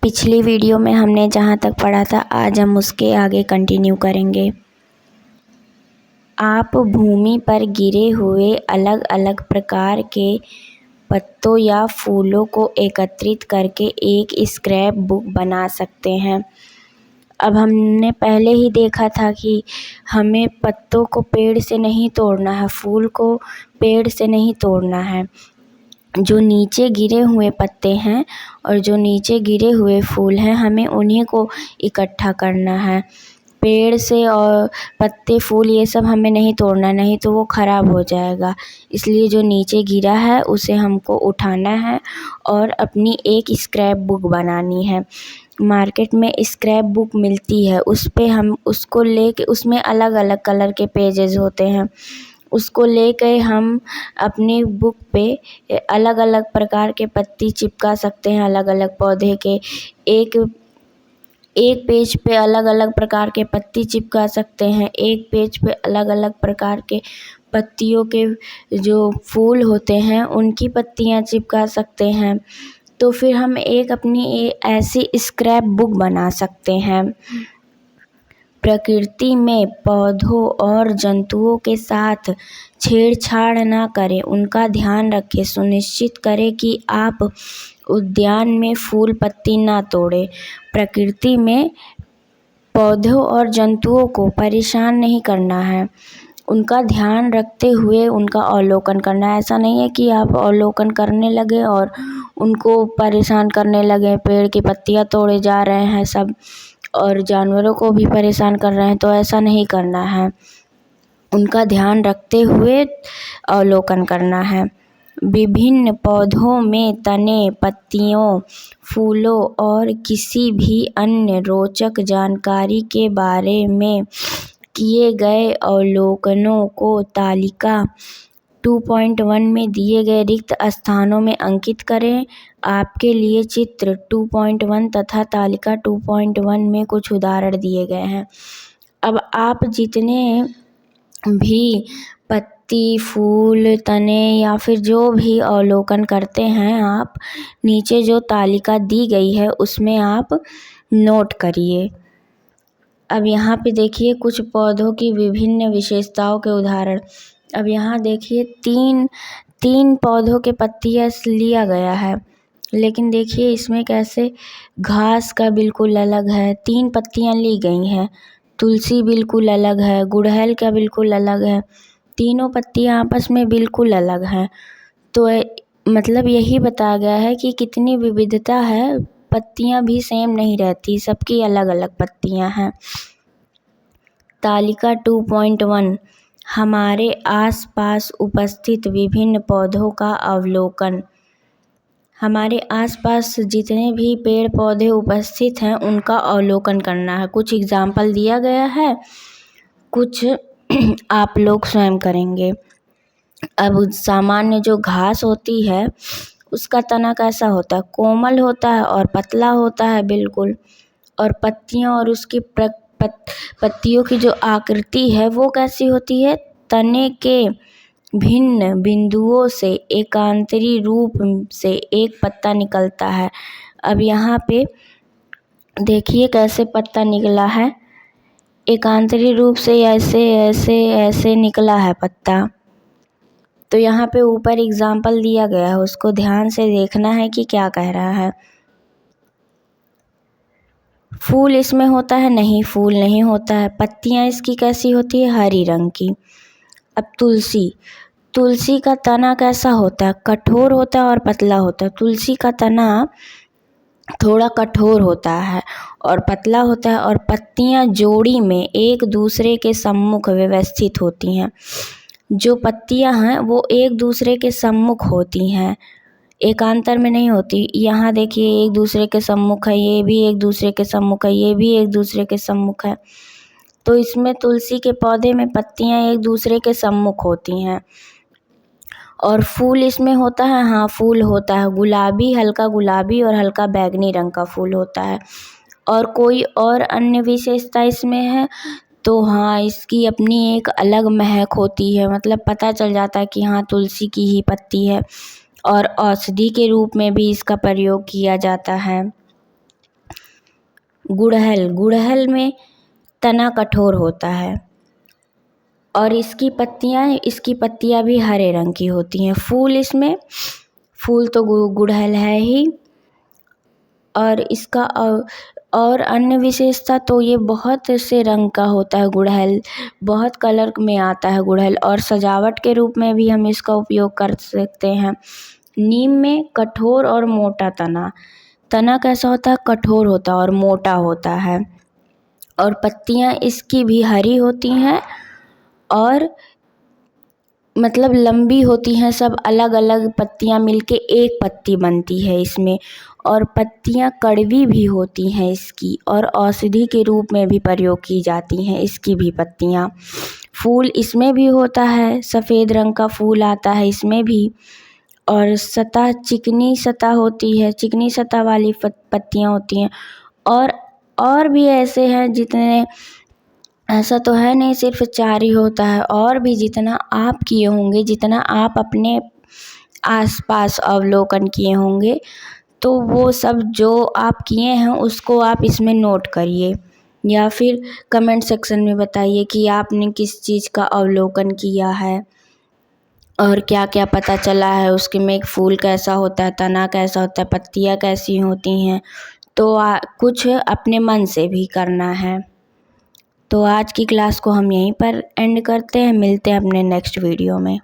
पिछली वीडियो में हमने जहाँ तक पढ़ा था आज हम उसके आगे कंटिन्यू करेंगे। आप भूमि पर गिरे हुए अलग अलग प्रकार के पत्तों या फूलों को एकत्रित करके एक स्क्रैप बुक बना सकते हैं। अब हमने पहले ही देखा था कि हमें पत्तों को पेड़ से नहीं तोड़ना है, फूल को पेड़ से नहीं तोड़ना है। जो नीचे गिरे हुए पत्ते हैं और जो नीचे गिरे हुए फूल हैं, हमें उन्हीं को इकट्ठा करना है। पेड़ से और पत्ते फूल ये सब हमें नहीं तोड़ना, नहीं तो वो ख़राब हो जाएगा। इसलिए जो नीचे गिरा है उसे हमको उठाना है और अपनी एक स्क्रैप बुक बनानी है। मार्केट में स्क्रैप बुक मिलती है, उस पे हम उसको लेके, उसमें अलग अलग कलर के पेजेस होते हैं, उसको लेके हम अपनी बुक पे अलग अलग प्रकार के पत्ती चिपका सकते हैं। अलग अलग पौधे के एक पेज पे अलग अलग प्रकार के पत्ती चिपका सकते हैं, एक पेज पे अलग अलग प्रकार के पत्तियों के जो फूल होते हैं उनकी पत्तियां चिपका सकते हैं। तो फिर हम एक अपनी ऐसी स्क्रैप बुक बना सकते हैं। प्रकृति में पौधों और जंतुओं के साथ छेड़छाड़ ना करें, उनका ध्यान रखें। सुनिश्चित करें कि आप उद्यान में फूल पत्ती ना तोड़ें। प्रकृति में पौधों और जंतुओं को परेशान नहीं करना है, उनका ध्यान रखते हुए उनका अवलोकन करना है। ऐसा नहीं है कि आप अवलोकन करने लगे और उनको परेशान करने लगे, पेड़ की पत्तियां तोड़े जा रहे हैं सब और जानवरों को भी परेशान कर रहे हैं, तो ऐसा नहीं करना है। उनका ध्यान रखते हुए अवलोकन करना है। विभिन्न पौधों में तने, पत्तियों, फूलों और किसी भी अन्य रोचक जानकारी के बारे में किए गए अवलोकनों को तालिका 2.1 में दिए गए रिक्त स्थानों में अंकित करें। आपके लिए चित्र 2.1 तथा तालिका 2.1 में कुछ उदाहरण दिए गए हैं। अब आप जितने भी पत्ती, फूल, तने या फिर जो भी अवलोकन करते हैं, आप नीचे जो तालिका दी गई है उसमें आप नोट करिए। अब यहाँ पे देखिए कुछ पौधों की विभिन्न विशेषताओं के उदाहरण। अब यहाँ देखिए तीन पौधों के पत्तियाँ लिया गया है, लेकिन देखिए इसमें कैसे घास का बिल्कुल अलग है, 3 पत्तियाँ ली गई हैं। तुलसी बिल्कुल अलग है, गुड़हल का बिल्कुल अलग है, तीनों पत्तियाँ आपस में बिल्कुल अलग हैं। तो मतलब यही बताया गया है कि कितनी विविधता है, पत्तियाँ भी सेम नहीं रहती, सबकी अलग अलग पत्तियाँ हैं। तालिका 2.1 हमारे आसपास उपस्थित विभिन्न पौधों का अवलोकन। हमारे आसपास जितने भी पेड़ पौधे उपस्थित हैं उनका अवलोकन करना है। कुछ एग्जाम्पल दिया गया है, कुछ आप लोग स्वयं करेंगे। अब सामान्य जो घास होती है उसका तना कैसा होता है, कोमल होता है और पतला होता है बिल्कुल, और पत्तियां और उसकी पत्तियों की जो आकृति है वो कैसी होती है, तने के भिन्न बिंदुओं से एकांतरी रूप से एक पत्ता निकलता है। अब यहाँ पे देखिए कैसे पत्ता निकला है, एकांतरी रूप से ऐसे ऐसे ऐसे निकला है पत्ता। तो यहाँ पे ऊपर एग्जाम्पल दिया गया है, उसको ध्यान से देखना है कि क्या कह रहा है। फूल इसमें होता है, नहीं फूल नहीं होता है। पत्तियाँ इसकी कैसी होती है, हरी रंग की। अब तुलसी का तना कैसा होता है, कठोर होता है और पतला होता है। तुलसी का तना थोड़ा कठोर होता है और पतला होता है, और पत्तियाँ जोड़ी में एक दूसरे के सम्मुख व्यवस्थित होती हैं। जो पत्तियाँ हैं वो एक दूसरे के सम्मुख होती हैं, एकांतर में नहीं होती। यहाँ देखिए एक दूसरे के सम्मुख है, ये भी एक दूसरे के सम्मुख है, ये भी एक दूसरे के सम्मुख है। तो इसमें तुलसी के पौधे में पत्तियाँ एक दूसरे के सम्मुख होती हैं। और फूल इसमें होता है, हाँ फूल होता है गुलाबी, हल्का गुलाबी और हल्का बैंगनी रंग का फूल होता है। और कोई और अन्य विशेषता इसमें है तो हाँ, इसकी अपनी एक अलग महक होती है, मतलब पता चल जाता है कि हाँ तुलसी की ही पत्ती है। और औषधि के रूप में भी इसका प्रयोग किया जाता है। गुड़हल में तना कठोर होता है और इसकी पत्तियां भी हरे रंग की होती हैं। फूल तो गुड़हल है ही, और इसका और अन्य विशेषता तो ये बहुत से रंग का होता है गुड़हल, बहुत कलर में आता है गुड़हल, और सजावट के रूप में भी हम इसका उपयोग कर सकते हैं। नीम में कठोर और मोटा तना कैसा होता है? कठोर होता है और मोटा होता है, और पत्तियां इसकी भी हरी होती हैं और मतलब लंबी होती हैं। सब अलग अलग पत्तियां मिलके एक पत्ती बनती है इसमें, और पत्तियां कड़वी भी होती हैं इसकी, और औषधि के रूप में भी प्रयोग की जाती हैं इसकी भी पत्तियां। फूल इसमें भी होता है, सफ़ेद रंग का फूल आता है इसमें भी, और चिकनी सतह होती है, चिकनी सतह वाली पत्तियां होती हैं। और भी ऐसे हैं जितने, ऐसा तो है नहीं सिर्फ 4 ही होता है, और भी जितना आप किए होंगे, जितना आप अपने आसपास अवलोकन किए होंगे, तो वो सब जो आप किए हैं उसको आप इसमें नोट करिए, या फिर कमेंट सेक्शन में बताइए कि आपने किस चीज़ का अवलोकन किया है और क्या क्या पता चला है उसके में। फूल कैसा होता है, तना कैसा होता है, पत्तियाँ कैसी होती हैं, तो कुछ अपने मन से भी करना है। तो आज की क्लास को हम यहीं पर एंड करते हैं, मिलते हैं अपने नेक्स्ट वीडियो में।